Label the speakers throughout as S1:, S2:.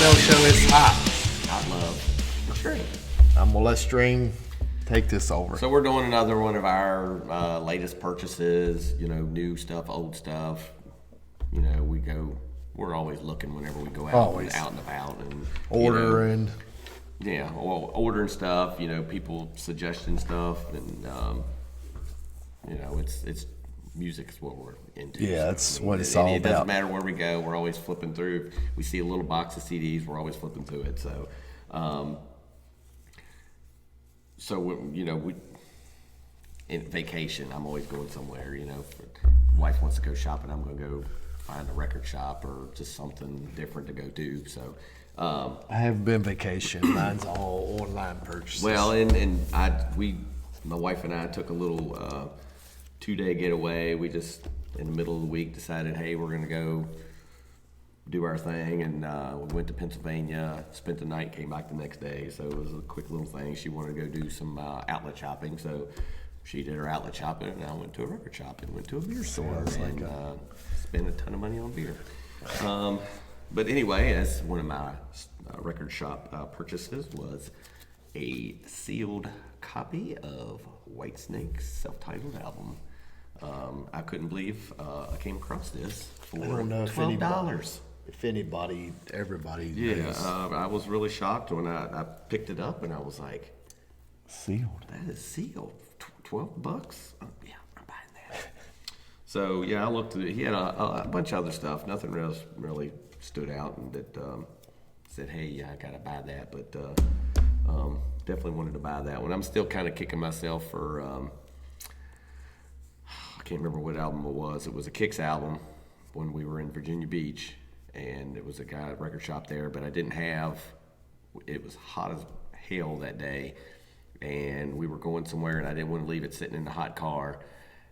S1: Metal Show is hot.
S2: I love the stream.
S1: I'm gonna let Stream take this over.
S2: So we're doing another one of our latest purchases. You know, new stuff, old stuff. You know, we're always looking whenever we go out and about and
S1: ordering.
S2: Ordering stuff. You know, people suggesting stuff, and you know, it's music is what we're into.
S1: Yeah, that's what it's all
S2: it
S1: about.
S2: It doesn't matter where we go. We're always flipping through. We see a little box of CDs. We're always flipping through it. So, we in vacation. I'm always going somewhere. You know, wife wants to go shopping. I'm going to go find a record shop or just something different to go do. So,
S1: I haven't been vacation. Mine's all online purchases.
S2: Well, my wife and I took a little 2-day getaway. We just in the middle of the week decided, hey, we're gonna go do our thing, and we went to Pennsylvania, spent the night, came back the next day. So it was a quick little thing. She wanted to go do some outlet shopping, so she did her outlet shopping, and I went to a record shop and went to a beer store and spent a ton of money on beer. But anyway, as one of my record shop purchases was a sealed copy of Whitesnake's self-titled album. I couldn't believe I came across this for $12.
S1: Everybody.
S2: Yeah, I was really shocked when I picked it up, and I was like,
S1: sealed.
S2: That is sealed. $12? Oh, yeah, I'm buying that. So yeah, I looked at it. He had a bunch of other stuff. Nothing really stood out, and that said, hey, yeah, I gotta buy that. But definitely wanted to buy that one. I'm still kind of kicking myself for I can't remember what album it was. It was a Kicks album when we were in Virginia Beach, and it was a guy at a record shop there, but I didn't have, it was hot as hell that day, and we were going somewhere, and I didn't want to leave it sitting in the hot car,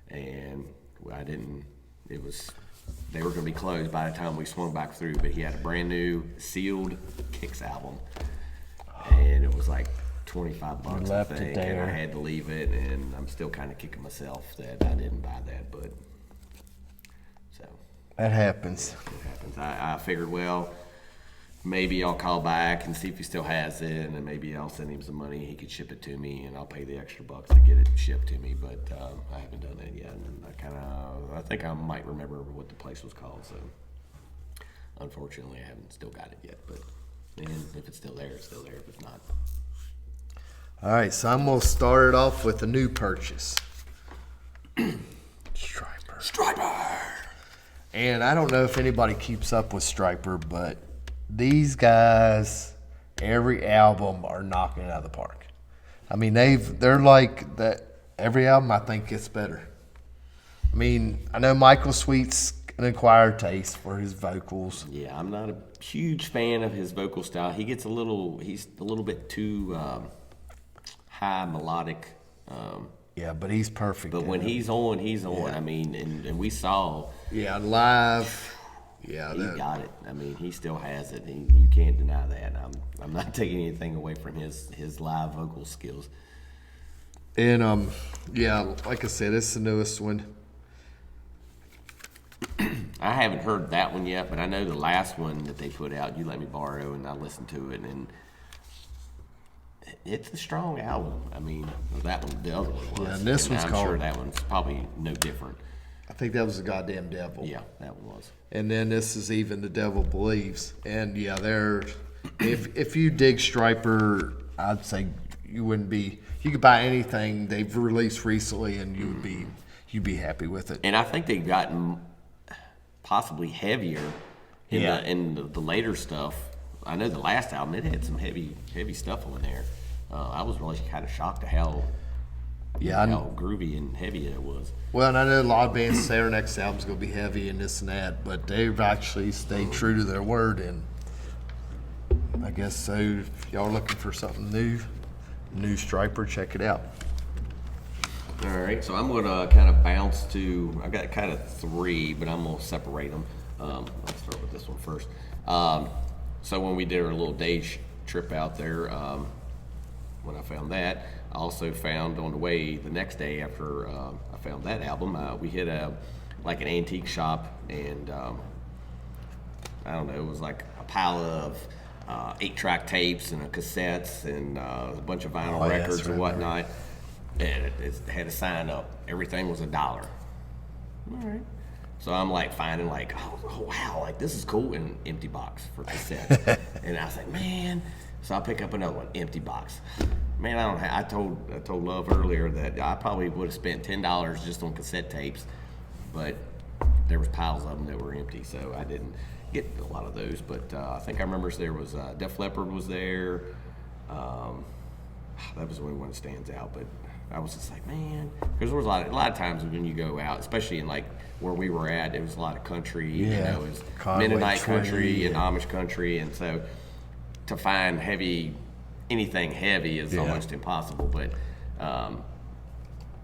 S2: and they were going to be closed by the time we swung back through, but he had a brand new sealed Kicks album, and it was like $25, I think, and I had to leave it, and I'm still kind of kicking myself that I didn't buy that, but so.
S1: That happens.
S2: It happens. I figured, well, maybe I'll call back and see if he still has it, and then maybe I'll send him some money, he could ship it to me, and I'll pay the extra bucks to get it shipped to me, but I haven't done that yet, and I think I might remember what the place was called, so unfortunately I haven't still got it yet, but and if it's still there, it's still there, if it's not.
S1: All right, so I'm going to start it off with a new purchase. Striper. And I don't know if anybody keeps up with Striper, but these guys, every album are knocking it out of the park. I mean, they're like that. Every album, I think, gets better. I mean, I know Michael Sweet's an acquired taste for his vocals.
S2: Yeah, I'm not a huge fan of his vocal style. He's a little bit too high melodic.
S1: Yeah, but he's perfect.
S2: But when he's on. Yeah. I mean, and we saw.
S1: Yeah, live. Yeah,
S2: he got it. I mean, he still has it. You can't deny that. I'm not taking anything away from his live vocal skills.
S1: And yeah, like I said, it's the newest one.
S2: I haven't heard that one yet, but I know the last one that they put out, you let me borrow, and I listened to it, and it's a strong album. I mean, the other one was.
S1: Yeah, and this one's
S2: I'm
S1: called.
S2: sure that one's probably no different.
S1: I think that was the Goddamn Devil.
S2: Yeah, that one was.
S1: And then this is Even the Devil Believes. And yeah, if you dig Striper, I'd say you could buy anything they've released recently, and you'd be happy with it.
S2: And I think they've gotten possibly heavier in the later stuff. I know the last album, it had some heavy stuff on there. I was really kind of shocked at how groovy and heavy it was.
S1: Well, and I know a lot of bands say their next album's going to be heavy and this and that, but they've actually stayed true to their word, and I guess so. If y'all are looking for something new Striper, check it out.
S2: All right, so I'm going to kind of bounce to, I got kind of 3, but I'm going to separate them. I'll start with this one first. So when we did our little day trip out there, when I found that, I also found on the way the next day after I found that album, we hit an antique shop, and I don't know, it was like a pile of 8-track tapes and cassettes and a bunch of vinyl
S1: Oh, yeah, that's
S2: records and
S1: right,
S2: whatnot. And it had a sign up. Everything was $1. All right. So I'm like finding like, oh wow, like this is cool, and empty box for cassettes. And I was like, man. So I pick up another one, empty box. Man, I told Love earlier that I probably would have spent $10 just on cassette tapes, but there was piles of them that were empty, so I didn't get a lot of those. But I think I remember there was Def Leppard was there. That was the only one that stands out, but I was just like, man, because there was a lot of times when you go out, especially in like where we were at, it was a lot of country, you know, it was
S1: Conway
S2: Mennonite
S1: Twitty,
S2: country and Amish country, and so to find anything heavy is almost impossible. But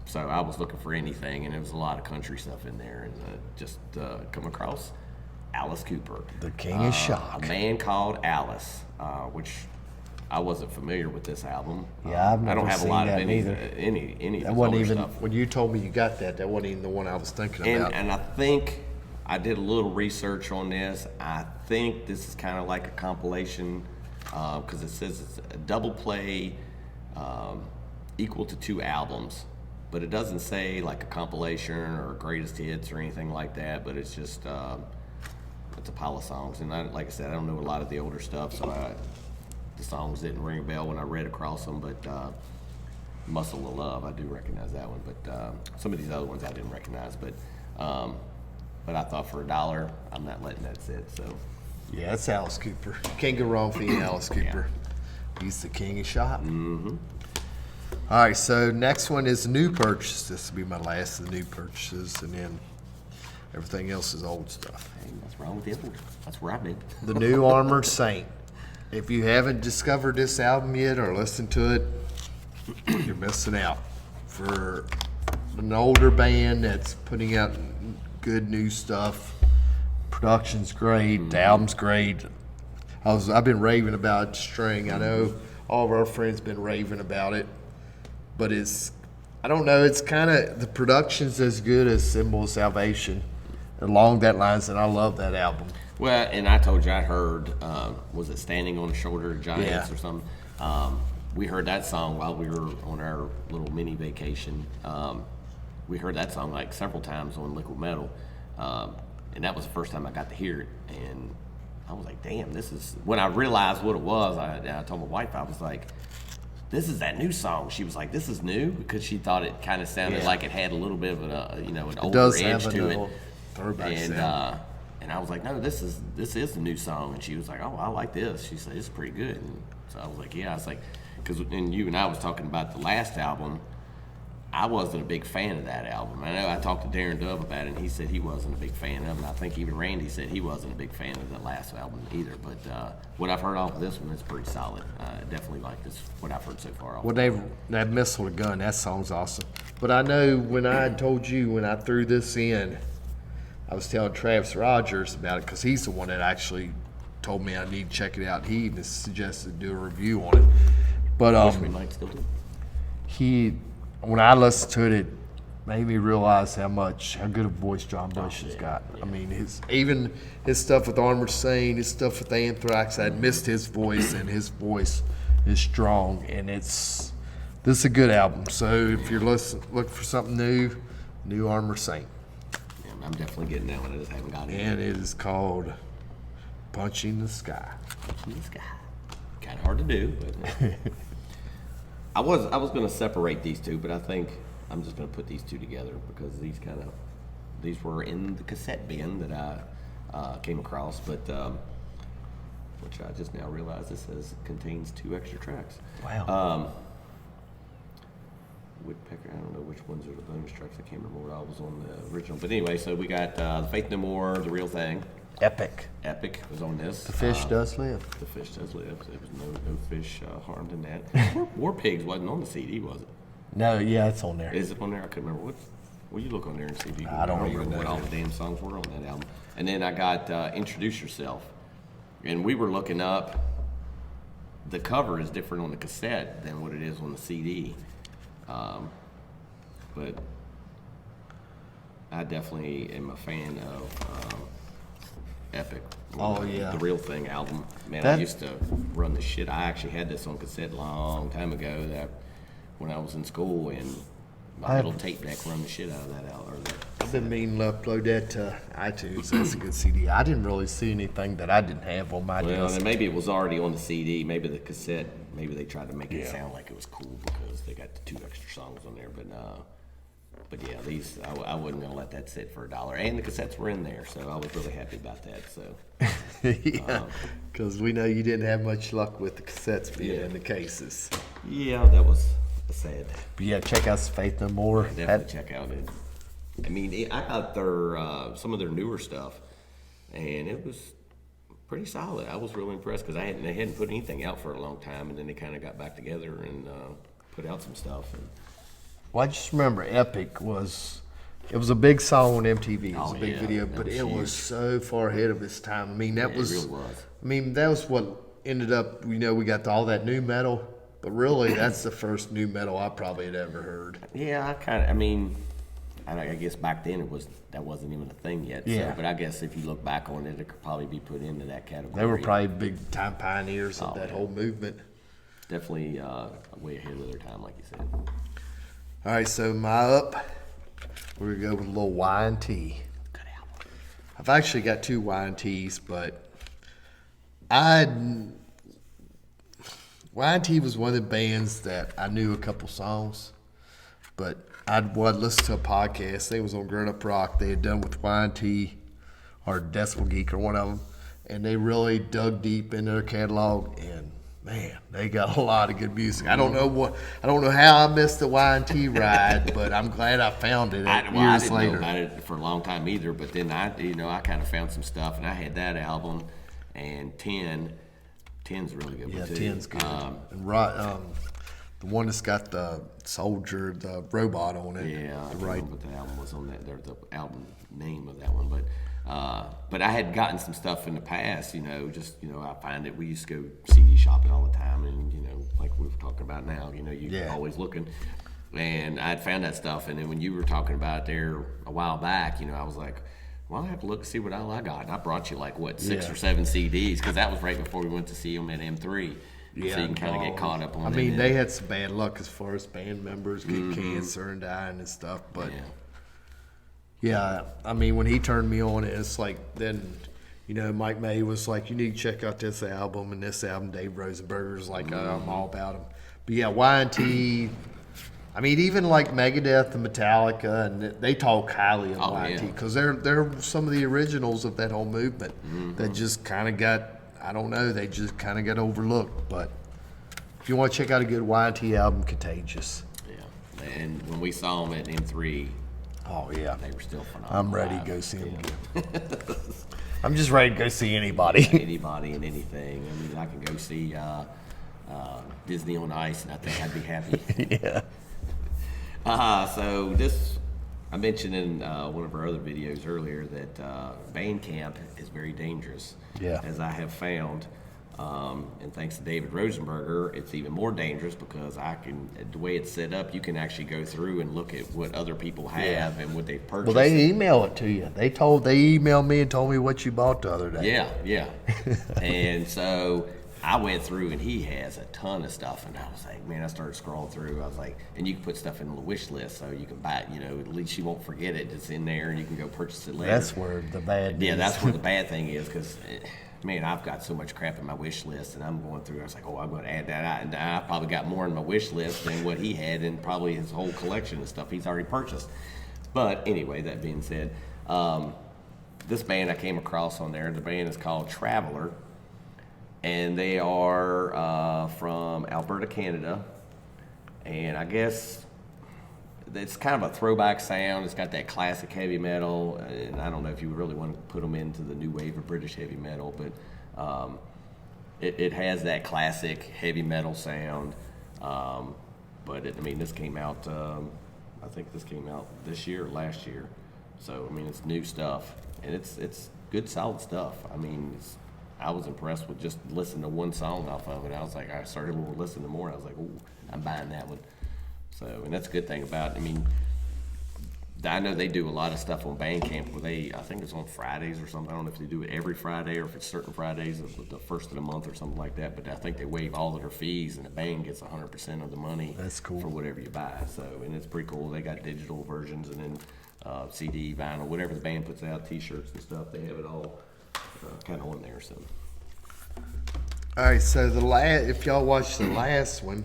S2: so I was looking for anything, and there was a lot of country stuff in there, and just come across Alice Cooper,
S1: The King of Shock.
S2: A Man Called Alice, which I wasn't familiar with this album.
S1: Yeah, I've
S2: I don't
S1: never
S2: have a
S1: seen
S2: lot of
S1: that
S2: any
S1: neither.
S2: of
S1: That
S2: his
S1: wasn't
S2: older
S1: even
S2: stuff.
S1: when you told me you got that. That wasn't even the one I was thinking about.
S2: And I think I did a little research on this. I think this is kind of like a compilation because it says it's a double play equal to 2 albums, but it doesn't say like a compilation or greatest hits or anything like that. But it's just it's a pile of songs, and like I said, I don't know a lot of the older stuff, so the songs didn't ring a bell when I read across them. But Muscle of Love, I do recognize that one, but some of these other ones I didn't recognize. But I thought for $1, I'm not letting that sit. So
S1: Yeah, it's Alice Cooper. Can't go wrong with being Alice Cooper. He's the king of shop.
S2: Mm-hmm.
S1: All right, so next one is new purchase. This will be my last of the new purchases, and then everything else is old stuff.
S2: hey, what's wrong with the old? That's where I've been.
S1: The New Armored Saint. If you haven't discovered this album yet or listened to it, you're missing out. For an older band that's putting out good new stuff, production's great, the album's great. I've been raving about String. I know all of our friends been raving about it, but I don't know, it's kind of, the production's as good as Symbol of Salvation, along that lines, and I love that album.
S2: Well, and I told you I heard, was it Standing on the Shoulder of Giants
S1: Yeah.
S2: or something? We heard that song while we were on our little mini vacation. We heard that song like several times on Liquid Metal. And that was the first time I got to hear it. And I was like, damn, this is, when I realized what it was, I told my wife, I was like, this is that new song. She was like, this is new? Because she thought it kind of sounded like it had a little bit of an older
S1: does
S2: edge
S1: have a
S2: to
S1: little
S2: it.
S1: throwback
S2: And
S1: sound.
S2: and I was like, no, this is the new song. And she was like, oh, I like this. She said, it's pretty good. And so I was like, yeah. I was like, because and you and I was talking about the last album. I wasn't a big fan of that album. I know I talked to Darren Dove about it, and he said he wasn't a big fan of it. And I think even Randy said he wasn't a big fan of the last album either. But what I've heard off of this one is pretty solid. I definitely like this, what I've heard so far. Off
S1: Well, that Missile to Gun, that song's awesome. But I know when I told you, when I threw this in, I was telling Travis Rogers about it because he's the one that actually told me I need to check it out. He even suggested do a review on it. But
S2: we might still do.
S1: when I listened to it, it made me realize how good a voice John Bush has got. I mean, his stuff with Armored Saint, his stuff with Anthrax, I'd missed his voice, and his voice is strong, and this is a good album. So if you're looking for something new Armored Saint.
S2: Yeah, I'm definitely getting that one. I just haven't got it.
S1: And it is called Punching the Sky.
S2: This guy. Kind of hard to do, but I was going to separate these two, but I think I'm just going to put these two together because these were in the cassette bin that I came across, but which I just now realized this contains 2 extra tracks.
S1: Wow.
S2: Woodpecker, I don't know which ones are the bonus tracks. I can't remember what I was on the original, but anyway, so we got the Faith No More, The Real Thing.
S1: Epic.
S2: Epic was on this.
S1: The Fish Does Live.
S2: The Fish Does Live. There was no fish harmed in that. War Pigs wasn't on the CD, was it?
S1: No, yeah, it's on there.
S2: Is it on there? I couldn't remember. What? Well, you look on there and see if you can
S1: I don't even
S2: remember what
S1: know.
S2: all the damn songs were on that album. And then I got Introduce Yourself. And we were looking up, the cover is different on the cassette than what it is on the CD. But I definitely am a fan of Epic.
S1: Oh, yeah.
S2: The Real Thing album. Man, I
S1: That-
S2: used to run the shit. I actually had this on cassette a long time ago that when I was in school, and my little tape deck run the shit out of that album.
S1: I've been meaning to upload that to iTunes. That's a good CD. I didn't really see anything that I didn't have on my
S2: Well,
S1: disc.
S2: and maybe it was already on the CD. Maybe the cassette. Maybe they tried to make it
S1: Yeah.
S2: sound like it was cool because they got the 2 extra songs on there. But yeah, these I wasn't gonna let that sit for $1. And the cassettes were in there, so I was really happy about that. So
S1: Yeah, because we know you didn't have much luck with the cassettes being
S2: Yeah.
S1: in the cases.
S2: yeah, that was sad.
S1: But yeah, check out Faith No More.
S2: Definitely check out it. I mean, I got their some of their newer stuff, and it was pretty solid. I was really impressed because they hadn't put anything out for a long time, and then they kind of got back together and put out some stuff. And,
S1: Well, I just remember Epic it was a big song on MTV. It was
S2: Oh,
S1: a big
S2: yeah,
S1: video,
S2: that
S1: but
S2: was
S1: it was
S2: huge.
S1: so far ahead of its time. I mean, that
S2: it
S1: was,
S2: really was.
S1: I mean, that was what ended up, we got all that new metal, but really that's the first new metal I probably had ever heard.
S2: Yeah, I guess back then that wasn't even a thing yet.
S1: Yeah.
S2: So, but I guess if you look back on it, it could probably be put into that category.
S1: They were probably big time pioneers of
S2: Oh,
S1: that
S2: yeah.
S1: whole movement.
S2: Definitely way ahead of their time, like you said.
S1: All right, so my up, we're gonna go with a little Y&T.
S2: Good album.
S1: I've actually got 2 Y&Ts, but Y&T was one of the bands that I knew a couple songs, but I'd listen to a podcast. They was on Grown Up Rock. They had done with Y&T or Decibel Geek or one of them, and they really dug deep into their catalog. And man, they got a lot of good music. I don't know how I missed the Y&T ride, but I'm glad I found it
S2: I
S1: years
S2: didn't
S1: later.
S2: know about it for a long time either, but then I kind of found some stuff, and I had that album, and 10's a really good
S1: Yeah,
S2: one too.
S1: 10's good. And the one that's got the soldier, the robot on it.
S2: Yeah, I don't
S1: right.
S2: remember what the album was on that. There's the album name of that one, but I had gotten some stuff in the past. I find it. We used to go CD shopping all the time, and like we were talking about now. You're
S1: Yeah.
S2: always looking, and I had found that stuff. And then when you were talking about it there a while back, I was like, well, I have to look and see what all I got. And I brought you like six
S1: Yeah.
S2: or 7 CDs because that was right before we went to see them at M3. So you can kind of get caught up on.
S1: I
S2: it.
S1: mean,
S2: And-
S1: they had some bad luck as far as band members get cancer and dying and stuff. But yeah, I mean, when he turned me on it, it's like then, Mike May was like, you need to check out this album and this album. Dave Rosenberger was like, I'm all about him. But yeah, Y&T. I mean, even like Megadeth and Metallica, and they talk highly of
S2: Oh,
S1: Y&T
S2: yeah.
S1: because they're some of the originals of that whole movement that just kind of got, I don't know, they just kind of got overlooked. But if you want to check out a good Y&T album, Contagious.
S2: Yeah, and when we saw them at M3,
S1: Oh yeah,
S2: they were still phenomenal.
S1: I'm ready to
S2: live.
S1: go see them again. I'm just ready to go see anybody.
S2: Anybody and anything. I mean, I can go see Disney on Ice, and I think I'd be happy.
S1: Yeah.
S2: So I mentioned in one of our other videos earlier that Bandcamp is very dangerous.
S1: Yeah.
S2: As I have found, and thanks to David Rosenberger, it's even more dangerous because the way it's set up, you can actually go through and look at what other people have and what they've purchased.
S1: Well, they email it to you. They emailed me and told me what you bought the other day.
S2: Yeah. And so I went through, and he has a ton of stuff, and I was like, man, I started scrolling through. I was like, and you can put stuff in the wish list, so you can buy it. At least you won't forget it. It's in there, and you can go purchase it later.
S1: That's where the bad.
S2: Yeah,
S1: is.
S2: that's where the bad thing is, because man, I've got so much crap in my wish list, and I'm going through. I was like, oh, I'm going to add that. And I probably got more in my wish list than what he had, and probably his whole collection of stuff he's already purchased. But anyway, that being said, this band I came across on there. The band is called Traveler. And they are from Alberta, Canada. And I guess it's kind of a throwback sound. It's got that classic heavy metal. And I don't know if you really want to put them into the new wave of British heavy metal, but it has that classic heavy metal sound. But this came out, I think this came out this year or last year. So, it's new stuff. And it's good, solid stuff. I was impressed with just listening to one song off of it. I was like, I started listening to more. I was like, ooh, I'm buying that one. So, and that's a good thing about it. I know they do a lot of stuff on Bandcamp where I think it's on Fridays or something. I don't know if they do it every Friday or if it's certain Fridays of the first of the month or something like that. But I think they waive all of their fees and the band gets 100% of the money.
S1: That's cool.
S2: For whatever you buy. So, and it's pretty cool. They got digital versions and then CD, vinyl, whatever the band puts out, T-shirts and stuff. They have it all kind of on there. So.
S1: All right, so if y'all watched the last one,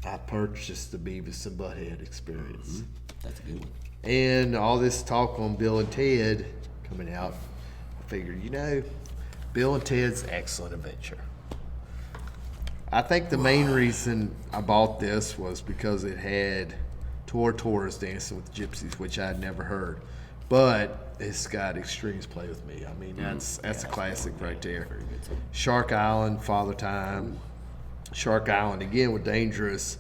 S1: I purchased the Beavis and Butthead Experience.
S2: Mm-hmm. That's a good one.
S1: And all this talk on Bill and Ted coming out, I figured, Bill and Ted's Excellent Adventure. I think the main reason I bought this was because it had Tortora's Dancing with Gypsies, which I had never heard. But it's got Extremes Play With Me. I mean, that's a classic right there. Shark Island, Father Time. Shark Island again with Dangerous.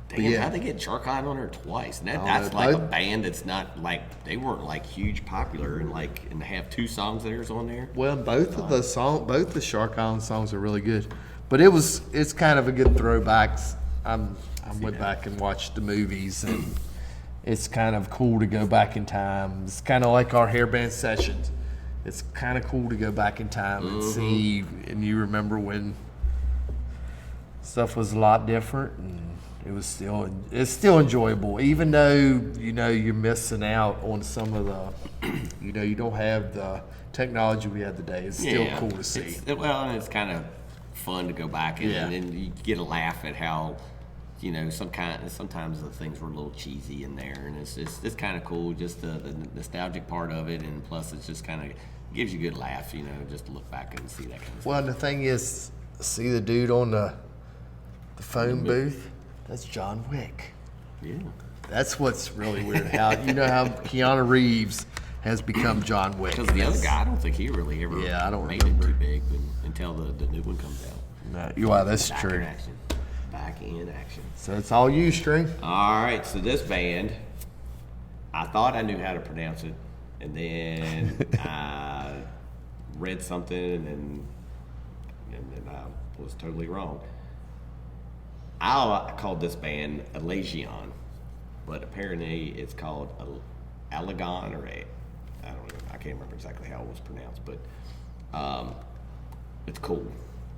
S2: Damn, how'd they get Shark Island on there twice? And that's like a band that's not like, they weren't like huge popular and to have 2 songs of theirs on there.
S1: Well, both the Shark Island songs are really good. But it's kind of a good throwback. I went back and watched the movies, and it's kind of cool to go back in time. It's kind of like our hairband sessions. It's kind of cool to go back in time and see, and you remember when stuff was a lot different, and it's still enjoyable, even though you're missing out on some of the, you don't have the technology we have today. It's still cool to see.
S2: It's kind of fun to go back and then you get a laugh at how, sometimes the things were a little cheesy in there, and it's kind of cool, just the nostalgic part of it, and plus it's just kind of gives you a good laugh, just to look back and see that kind of stuff.
S1: Well, and the thing is, see the dude on the phone booth? That's John Wick.
S2: Yeah.
S1: That's what's really weird. How Keanu Reeves has become John Wick.
S2: Because the other guy, I don't think he really ever made it too big until the new one comes out.
S1: No, that's true.
S2: Back in action.
S1: So it's all you, String.
S2: All right, so this band, I thought I knew how to pronounce it, and then I read something, and then I was totally wrong. I called this band Alagion, but apparently it's called Alagon I don't know. I can't remember exactly how it was pronounced, but it's cool.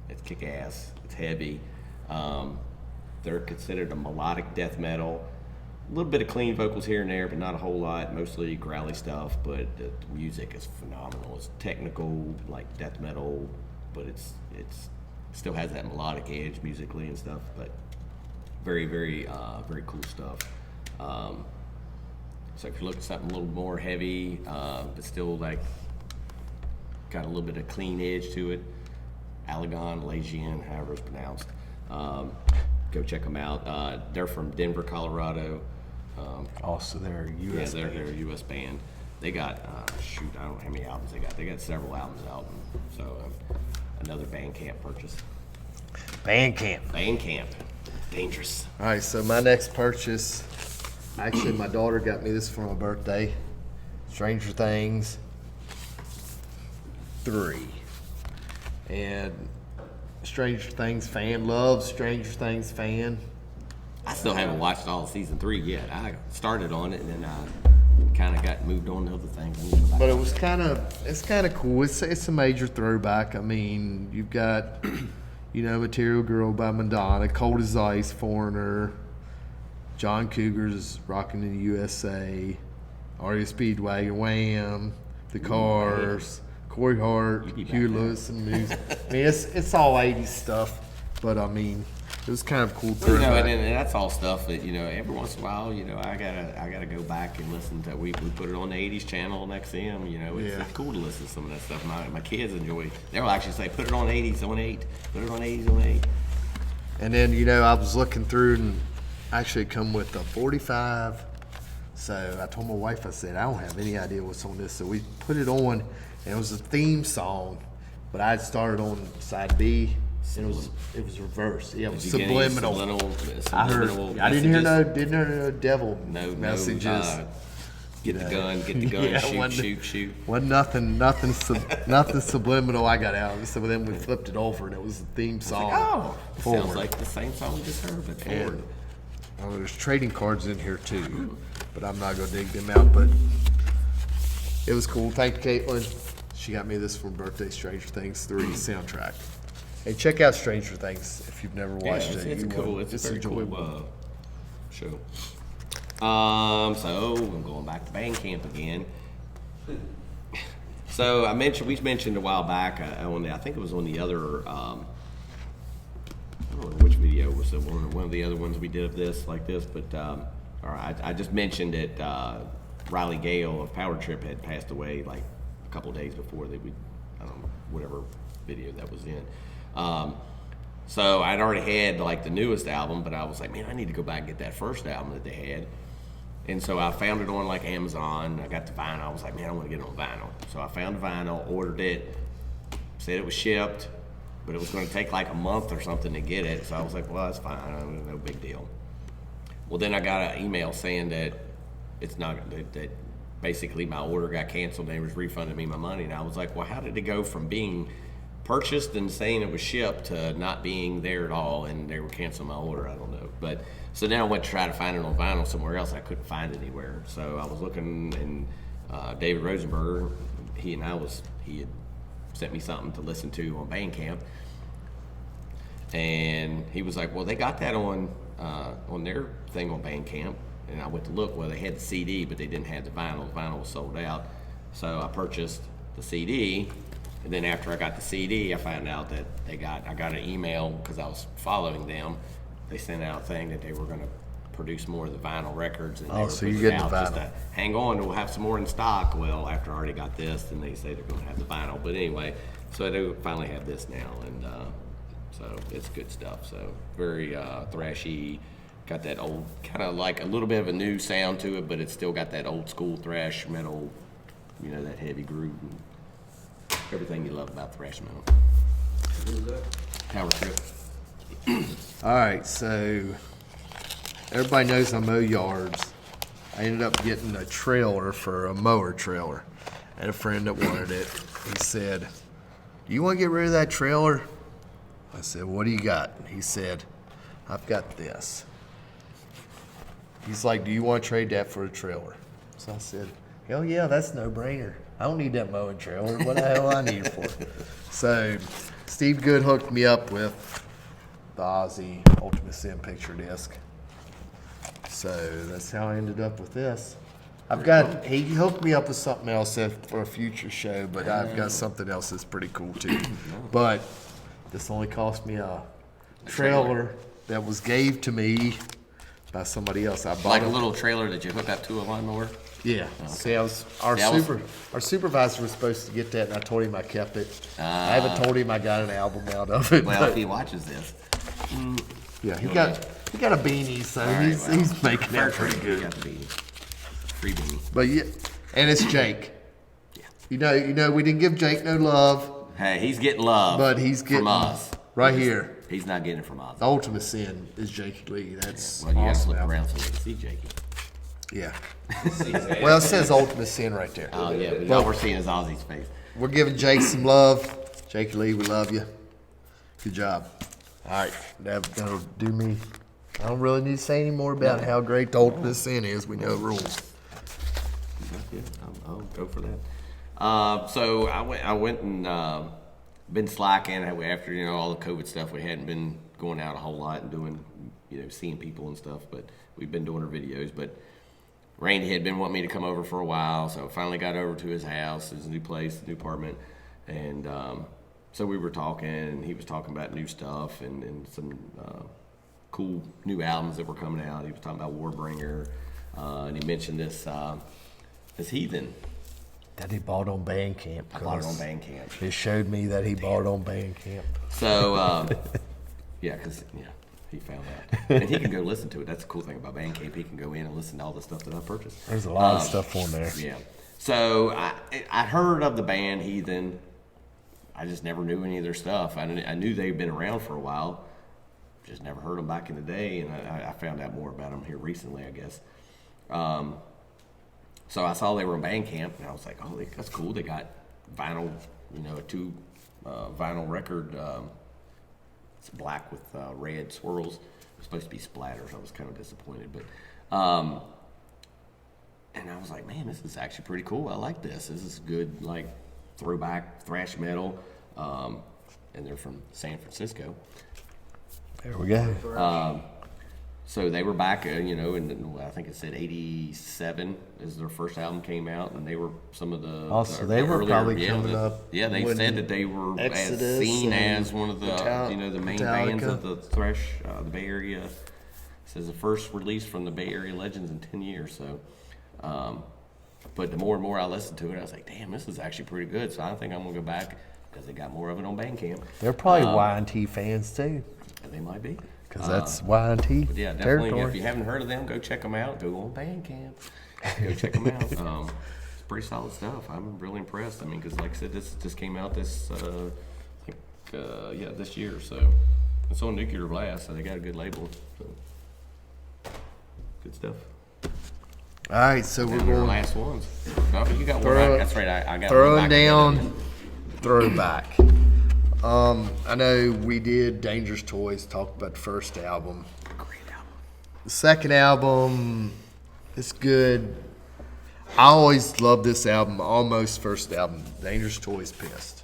S2: It's kick-ass. It's heavy. They're considered a melodic death metal. A little bit of clean vocals here and there, but not a whole lot. Mostly growly stuff, but the music is phenomenal. It's technical, like death metal, but it's still has that melodic edge musically and stuff. But very, very, very cool stuff. So if you're looking at something a little more heavy, but still like got a little bit of clean edge to it, Alagion, however it's pronounced. Go check them out. They're from Denver, Colorado.
S1: Also, they're a U.S.
S2: Yeah, they're a U.S. band. They got I don't know how many albums they got. They got several albums out. So another Bandcamp purchase. Bandcamp. Dangerous.
S1: All right, so my next purchase, actually my daughter got me this for my birthday. Stranger Things 3. And Stranger Things fan, loves Stranger Things fan.
S2: I still haven't watched all of season 3 yet. I started on it and then I kind of got moved on to other things.
S1: But it's kind of cool. It's a major throwback. I mean, you've got, Material Girl by Madonna, Cold as Ice, Foreigner, John Cougar's Rockin' in the USA, REO Speedwagon, Wham, The Cars, Corey Hart, Hugh Lewis, and music. I mean, it's all 80s stuff, but I mean, it was kind of cool.
S2: And that's all stuff that every once in a while, I gotta go back and listen to. We put it on the '80s channel on XM. It's cool to listen to some of that stuff. My kids enjoy. They'll actually say, "Put it on '80s on 8. Put it on '80s on 8."
S1: And then I was looking through and actually it come with a 45. So I told my wife, I said, I don't have any idea what's on this. So we put it on, and it was a theme song, but I had started on side B. And it was reversed. Yeah, it was subliminal. I didn't hear no devil messages.
S2: Get the gun, shoot.
S1: Wasn't nothing subliminal I got out of it. So then we flipped it over, and it was the theme song.
S2: Sounds like the same song we just heard, but forward.
S1: There's trading cards in here too. but I'm not gonna dig them out. But it was cool. Thank you, Caitlin. She got me this for birthday. Stranger Things 3 soundtrack. And check out Stranger Things if you've never watched it.
S2: It's
S1: You
S2: cool.
S1: will.
S2: It's a
S1: It's
S2: very
S1: enjoyable.
S2: cool show. So I'm going back to Bandcamp again. So we mentioned a while back I think it was on the other. I don't know which video was it. One of the other ones we did of this, but I just mentioned that Riley Gale of Power Trip had passed away like a couple days before I don't know, whatever video that was in. So I'd already had like the newest album, but I was like, man, I need to go back and get that first album that they had. And so I found it on like Amazon. I got the vinyl. I was like, man, I want to get it on vinyl. So I found the vinyl, ordered it, said it was shipped, but it was going to take like a month or something to get it. So I was like, well, that's fine. No big deal. Well, then I got an email saying that it's not, that basically my order got canceled and they was refunding me my money. And I was like, well, how did it go from being purchased and saying it was shipped to not being there at all and they were canceling my order? I don't know. But so then I went to try to find it on vinyl somewhere else. I couldn't find it anywhere. So I was looking, and David Rosenberger, he had sent me something to listen to on Bandcamp. And he was like, well, they got that on their thing on Bandcamp. And I went to look. Well, they had the CD, but they didn't have the vinyl. The vinyl was sold out. So I purchased the CD. And then after I got the CD, I found out that I got an email because I was following them. They sent out a thing that they were going to produce more of the vinyl records. And they were
S1: so
S2: putting
S1: you
S2: it
S1: get the
S2: out just
S1: vinyl.
S2: to hang on, we'll have some more in stock. Well, after I already got this, then they say they're going to have the vinyl. But anyway, so I do finally have this now. And so it's good stuff. So very thrashy. Got that old, kind of like a little bit of a new sound to it, but it's still got that old school thrash metal, that heavy groove and everything you love about thrash metal.
S3: What is that?
S2: Power Trip.
S1: All right, so everybody knows I mow yards. I ended up getting a trailer for a mower trailer. I had a friend that wanted it. He said, do you want to get rid of that trailer? I said, what do you got? He said, I've got this. He's like, do you want to trade that for a trailer? So I said, hell yeah, that's no brainer. I don't need that mowing trailer. What the hell I need it for? So Steve Good hooked me up with the Ozzy Ultimate Sin picture disc. So that's how I ended up with this. He hooked me up with something else for a future show, but I've got something else that's pretty cool too. But this only cost me a trailer that was gave to me by somebody else. I bought
S2: Like a
S1: it.
S2: little trailer that you hook up to a lawnmower?
S1: Yeah. See, our supervisor was supposed to get that, and I told him I kept it. I haven't told him I got an album out of it.
S2: Well,
S1: but
S2: if he watches this.
S1: yeah, he got a beanie, so
S2: All right,
S1: he's
S2: well,
S1: making that
S2: fair
S1: pretty
S2: trade. You
S1: good.
S2: got the beanie. Free beanie.
S1: But yeah, and it's Jake.
S2: Yeah.
S1: You know, we didn't give Jake no love,
S2: Hey, he's getting love
S1: but he's getting
S2: from us.
S1: right here.
S2: He's not getting it from us.
S1: The Ultimate Sin is Jakey Lee. That's
S2: Well, you gotta
S1: awesome.
S2: flip
S1: album.
S2: around so you can see Jakey.
S1: Yeah.
S3: See his ass.
S1: Well, it says Ultimate Sin right there.
S2: Oh, yeah, but
S1: Well,
S2: all we're seeing is Ozzy's face.
S1: we're giving Jake some love. Jakey Lee, we love you. Good job. All right, that'll do me. I don't really need to say any more about how great the Ultimate Sin is. We know it rules.
S2: Yeah, I'll go for that. So I went and been slacking after all the COVID stuff. We hadn't been going out a whole lot and doing seeing people and stuff, but we've been doing our videos. But Randy had been wanting me to come over for a while, so I finally got over to his house, his new place, new apartment, and so we were talking, and he was talking about new stuff and some cool new albums that were coming out. He was talking about Warbringer, and he mentioned this Heathen.
S1: That he bought on Bandcamp.
S2: I bought it on Bandcamp.
S1: It showed me that he bought on Bandcamp.
S2: So, he found out. And he can go listen to it. That's the cool thing about Bandcamp. He can go in and listen to all the stuff that I purchased.
S1: There's a lot of stuff on there.
S2: Yeah. So, I heard of the band Heathen. I just never knew any of their stuff. I knew they'd been around for a while. Just never heard them back in the day. And I found out more about them here recently, I guess. So I saw they were on Bandcamp, and I was like, oh, that's cool. They got vinyl, two vinyl record. It's black with red swirls. It was supposed to be splatters. I was kind of disappointed, but and I was like, man, this is actually pretty cool. I like this. This is good, like throwback thrash metal. And they're from San Francisco.
S1: There we go.
S2: So they were back, and I think it said '87 is their first album came out, and they were some of the.
S1: Also, they were probably coming up.
S2: Yeah, they
S1: when
S2: said that they were
S1: Exodus
S2: seen
S1: and
S2: as one of the, the main
S1: Metallica.
S2: bands of the thrash, the Bay Area. It says the first release from the Bay Area Legends in 10 years. So, but the more and more I listened to it, I was like, damn, this is actually pretty good. So I think I'm gonna go back because they got more of it on Bandcamp.
S1: They're probably Y&T fans too,
S2: And they might be.
S1: because that's Y&T
S2: But yeah, definitely.
S1: territory.
S2: If you haven't heard of them, go check them out. Go on Bandcamp. Go check them out. It's pretty solid stuff. I'm really impressed. I mean, because like I said, this just came out this, this year. So it's on Nuclear Blast. So they got a good label. So. Good stuff.
S1: All right, so we're
S2: And their
S1: going
S2: last ones. No, you got
S1: Throw-
S2: one. That's right. I got
S1: throwing
S2: one back
S1: down
S2: together.
S1: throwback. I know we did Dangerous Toys, talked about the first album.
S2: Great album.
S1: The second album is good. I always loved this album, almost first album, Dangerous Toys Pissed.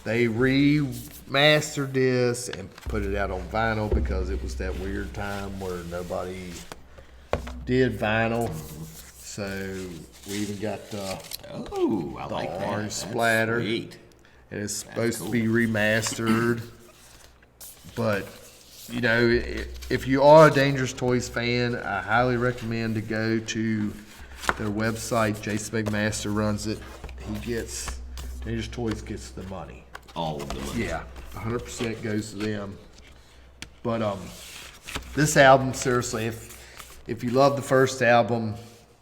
S1: They remastered this and put it out on vinyl because it was that weird time where nobody did vinyl. So we even got the
S2: Oh, I like that.
S1: orange
S2: That's
S1: splatter.
S2: Sweet.
S1: and it's supposed to be remastered. But, you know, if you are a Dangerous Toys fan, I highly recommend to go to their website. Jason McMaster runs it. Dangerous Toys gets the money.
S2: All of them.
S1: Yeah, 100% goes to them. But this album, seriously, if you love the first album,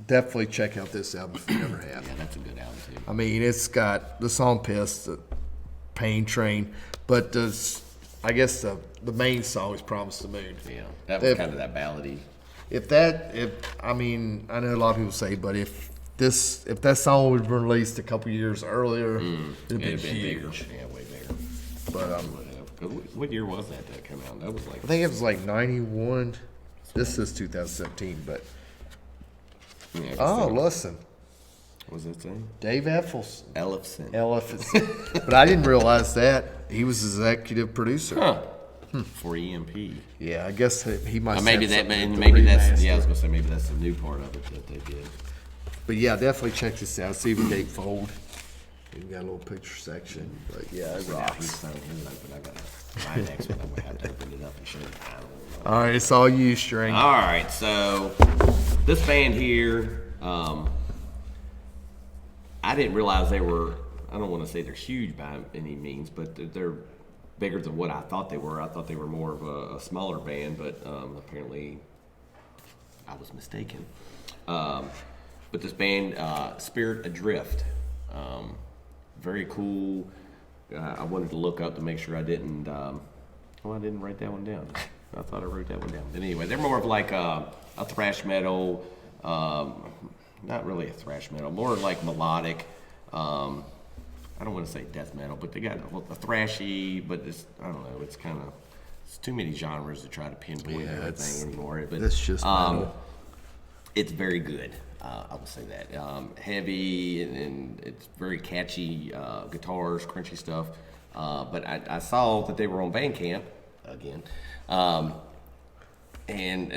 S1: definitely check out this album if you never have.
S2: Yeah, that's a good album too.
S1: I mean, it's got the song "Pissed," the "Pain Train," but I guess the main song is "Promise the Moon."
S2: Yeah, that was kind of that ballady.
S1: I mean, I know a lot of people say, but if that song was released a couple years earlier, it'd been
S2: It'd been bigger.
S1: huge.
S2: Yeah, way bigger.
S1: But
S2: What year was that came out? That was like
S1: I think it was like 91. This is 2017, but
S2: yeah,
S1: oh,
S2: so-
S1: listen,
S2: what was that thing?
S1: Dave Effelson.
S2: Ellefson.
S1: But I didn't realize that he was executive producer.
S2: Huh. For EMP.
S1: Yeah, I guess he might.
S2: Maybe
S1: have
S2: that.
S1: something with the
S2: Maybe that's.
S1: remaster.
S2: Yeah, I was gonna say maybe that's the new part of it that they did.
S1: But yeah, definitely check this out. See the gatefold. Even got a little picture section. But yeah, it
S2: Now
S1: rocks.
S2: he's so open. I gotta. My next one, I'm gonna have to open it up and show you. I don't know.
S1: All right, it's all you, String.
S2: All right, so this band here, I didn't realize they were. I don't want to say they're huge by any means, but they're bigger than what I thought they were. I thought they were more of a smaller band, but apparently I was mistaken. But this band, Spirit Adrift, very cool. I wanted to look up to make sure I didn't. I didn't write that one down. I thought I wrote that one down. But anyway, they're more of like a thrash metal, not really a thrash metal, more like melodic. I don't want to say death metal, but they got a thrashy, but it's, I don't know, it's kind of, it's too many genres to try to pinpoint
S1: Yeah, it's-
S2: everything anymore. But
S1: it's just metal.
S2: it's very good. I will say that. Heavy and it's very catchy guitars, crunchy stuff. But I saw that they were on Bandcamp again, and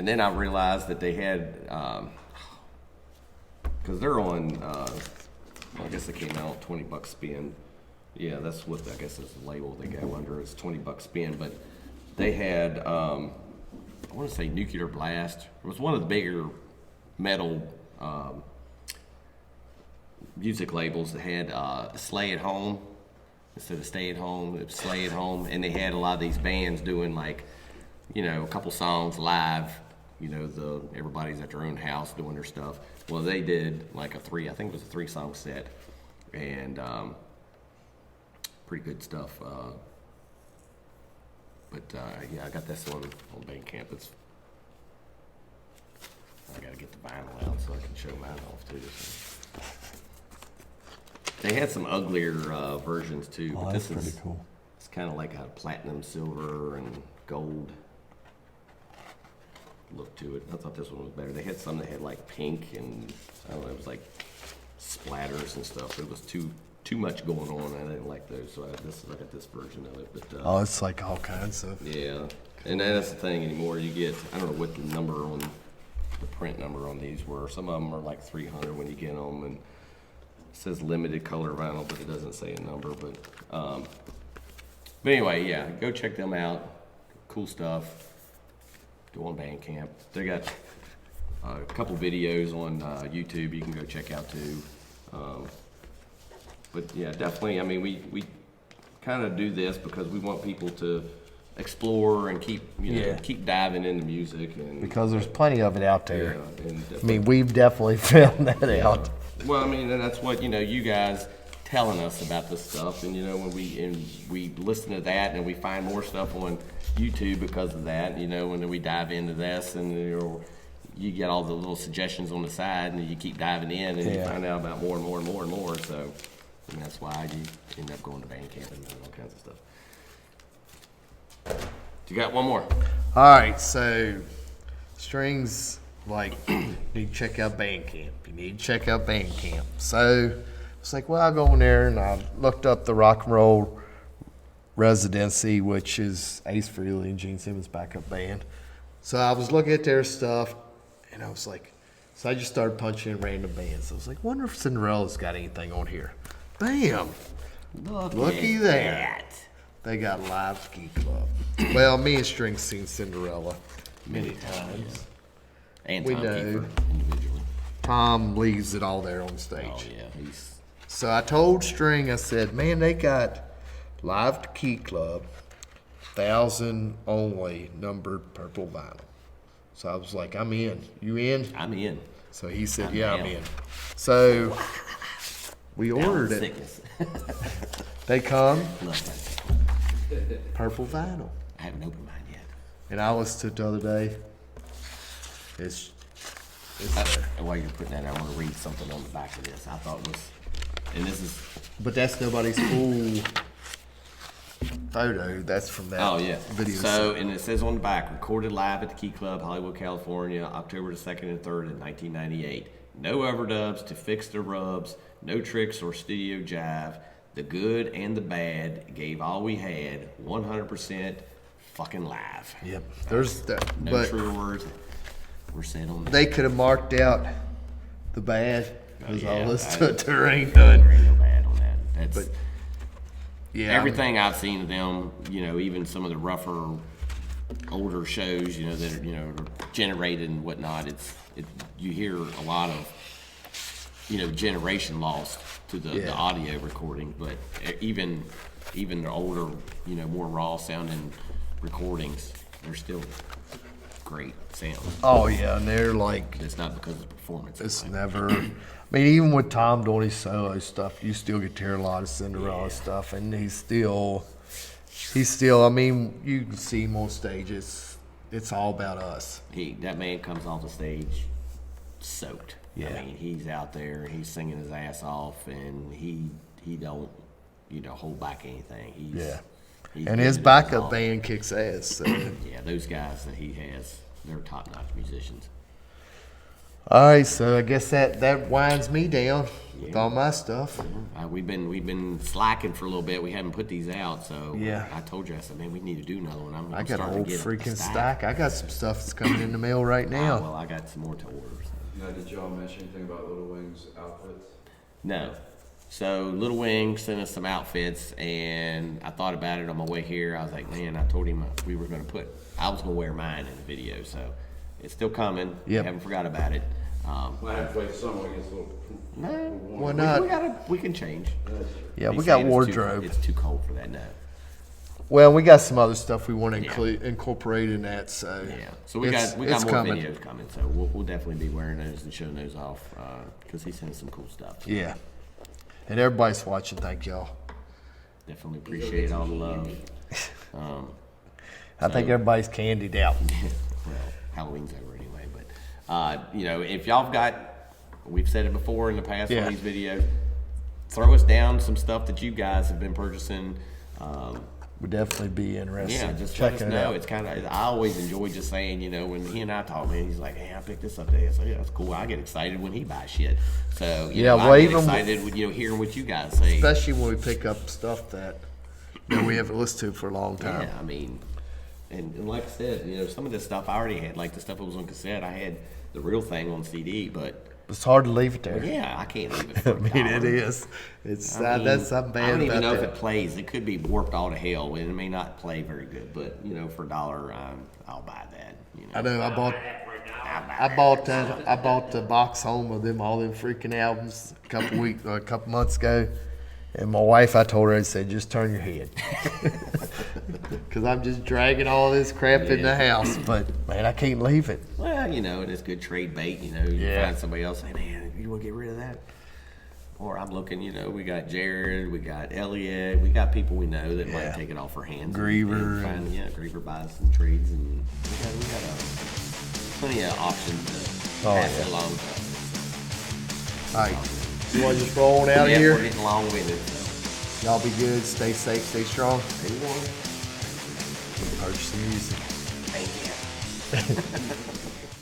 S2: then I realized that they had because they're on. I guess they came out $20 spin. Yeah, that's what I guess is the label they go under is $20 spin. But they had I want to say Nuclear Blast. It was one of the bigger metal music labels that had Slay at Home instead of Stay at Home. It was Slay at Home, and they had a lot of these bands doing like, you know, a couple songs live. You know, everybody's at their own house doing their stuff. Well, they did like I think it was a 3-song set, and pretty good stuff. But yeah, I got this one on Bandcamp. I gotta get the vinyl out so I can show mine off too. So. They had some uglier versions too, but
S1: that's
S2: this is
S1: pretty cool.
S2: It's kind of like a platinum, silver, and gold look to it. I thought this one was better. They had some that had like pink and I don't know, it was like splatters and stuff. It was too much going on. I didn't like those, so I got this version of it. But
S1: Oh, it's like all kinds of.
S2: yeah, and that's the thing anymore. You get, I don't know what the number on the print number on these were. Some of them are like 300 when you get them, and it says limited color vinyl, but it doesn't say a number. But anyway, yeah, go check them out. Cool stuff. Go on Bandcamp. They got a couple videos on YouTube you can go check out too. But yeah, definitely. I mean, we kind of do this because we want people to explore and keep keep diving into music, and
S1: Because there's plenty of it out
S2: yeah,
S1: there.
S2: and
S1: I mean, we've definitely found that out.
S2: well, I mean, and that's what you guys telling us about this stuff, and when we listen to that, and we find more stuff on YouTube because of that, and then we dive into this, and you get all the little suggestions on the side, and you keep diving in, and you
S1: Yeah.
S2: find out about more and more and more and more. So, and that's why you end up going to Bandcamp and all kinds of stuff. You got one more?
S1: All right, so strings, like, you need to check out Bandcamp. You need to check out Bandcamp. So it's like, well, I'll go in there, and I looked up the Rock and Roll Residency, which is Ace Frehley and Gene Simmons' backup band. So I was looking at their stuff, and I was like, so I just started punching in random bands. I was like, wonder if Cinderella's got anything on here. Bam! Looky there. They got Live Ski Club. Well, me and String's seen Cinderella many times.
S2: And
S1: We
S2: Tom
S1: know.
S2: Kiefer individually.
S1: Tom leaves it all there on stage.
S2: Oh yeah, he's
S1: So I told String, I said, man, they got Live to Key Club, 1,000 only numbered purple vinyl. So I was like, I'm in. You in?
S2: I'm in.
S1: So he said,
S2: I'm
S1: yeah, I'm
S2: down.
S1: in. So we
S2: Down
S1: ordered
S2: with
S1: it.
S2: sickness.
S1: They come,
S2: Love that.
S1: purple vinyl.
S2: I haven't opened mine yet.
S1: And I listened to it the other day. It's there.
S2: And while you're putting that, I want to read something on the back of this. I thought was, and this is,
S1: But that's nobody's full photo. That's from that
S2: oh yeah.
S1: video.
S2: So, and it says on the back, recorded live at the Key Club, Hollywood, California, October the 2nd and 3rd in 1998. No overdubs to fix the rubs, no tricks or studio jive. The good and the bad gave all we had, 100% fucking live.
S1: Yep. There's that.
S2: No
S1: But
S2: true words were said on that.
S1: they could have marked out the bad because
S2: yeah,
S1: all this
S2: I-
S1: there ain't
S2: There
S1: none.
S2: ain't no bad on that. That's
S1: But yeah,
S2: everything I've seen of them. Even some of the rougher, older shows. That are generated and whatnot. You hear a lot of generation lost to the
S1: Yeah.
S2: audio recording, but even the older, more raw sounding recordings, they're still great sound.
S1: Oh yeah, and they're like,
S2: It's not because of the performance.
S1: it's never. I mean, even with Tom doing his solo stuff, you still get to hear a lot of Cinderella stuff, and he's still. I mean, you can see him on stages. It's all about us.
S2: That man comes off the stage soaked.
S1: Yeah.
S2: I mean, he's out there, he's singing his ass off, and he don't, hold back anything. He's
S1: And his
S2: giving it
S1: backup
S2: all.
S1: band kicks ass. So.
S2: Yeah, those guys that he has, they're top-notch musicians.
S1: All right, so I guess that winds me down with
S2: Yeah.
S1: all my stuff.
S2: We've been slacking for a little bit. We haven't put these out, so
S1: Yeah.
S2: I told you, I said, man, we need to do another one. I'm
S1: I got a
S2: starting
S1: whole
S2: to get
S1: freaking stack. I got some stuff that's coming in the mail right now.
S2: Well, I got some more to order. So.
S3: Now, did y'all mention anything about Little Wing's outfits?
S2: No. So Little Wing sent us some outfits, and I thought about it on my way here. I was like, man, I told him I was going to wear mine in the video, so it's still coming.
S1: Yep.
S2: Haven't forgot about it.
S3: Might have to wait summer when it gets a little.
S2: No,
S1: Why not?
S2: we can change.
S1: Yeah,
S2: He's
S1: we got
S2: saying
S1: wardrobe.
S2: It's too cold for that now.
S1: Well, we got some other stuff we want to
S2: Yeah.
S1: incorporate in that. So
S2: Yeah. So we
S1: it's
S2: got more
S1: coming.
S2: videos coming, so we'll definitely be wearing those and showing those off because he sent us some cool stuff.
S1: Yeah, and everybody's watching. Thank y'all.
S2: Definitely appreciate all the love.
S1: I think everybody's candied out.
S2: Well, Halloween's over anyway, but if y'all have got, we've said it before in the past
S1: Yeah.
S2: on these videos, throw us down some stuff that you guys have been purchasing.
S1: would definitely be interested.
S2: Yeah,
S1: in
S2: just let us
S1: checking it
S2: know.
S1: out.
S2: It's kind of, I always enjoy just saying, you know, when he and I talk, man, he's like, hey, I picked this up today. I say, yeah, that's cool. I get excited when he buys shit. So, you
S1: Yeah,
S2: know,
S1: well,
S2: I get
S1: even-
S2: excited with, you know, hearing what you guys say.
S1: Especially when we pick up stuff that we haven't listened to for a long time.
S2: Yeah, I mean, and like I said, you know, some of this stuff I already had, like the stuff that was on cassette, I had the real thing on CD, but
S1: It's hard to leave it there.
S2: yeah, I can't leave it
S1: I
S2: for
S1: mean,
S2: $1.
S1: it is. It's
S2: I mean,
S1: that's something
S2: I
S1: bad
S2: don't even
S1: about
S2: know
S1: that.
S2: if it plays. It could be warped all to hell, and it may not play very good. But you know, for $1, I'll buy that. You know,
S1: I know. I bought the box home of them all them freaking albums a couple months ago, and my wife, I told her, I said, just turn your head, because I'm just dragging all this crap in the house. But man, I can't leave it.
S2: Well, you know, it is good trade bait. You know, you
S1: Yeah.
S2: find somebody else, say, man, you want to get rid of that? Or I'm looking, you know, we got Jared, we got Elliot, we got people we know that
S1: Yeah.
S2: might take it off our hands.
S1: Griever
S2: And yeah, Griever buys some trades, and we got plenty of options to
S1: Oh,
S2: pass
S1: yeah.
S2: it along to.
S1: All right, so you want to just roll on out of
S2: Yeah,
S1: here?
S2: we're getting long-winded. So.
S1: Y'all be good. Stay safe. Stay strong.
S2: Hey, one.
S1: Purchase some music.
S2: Thank you.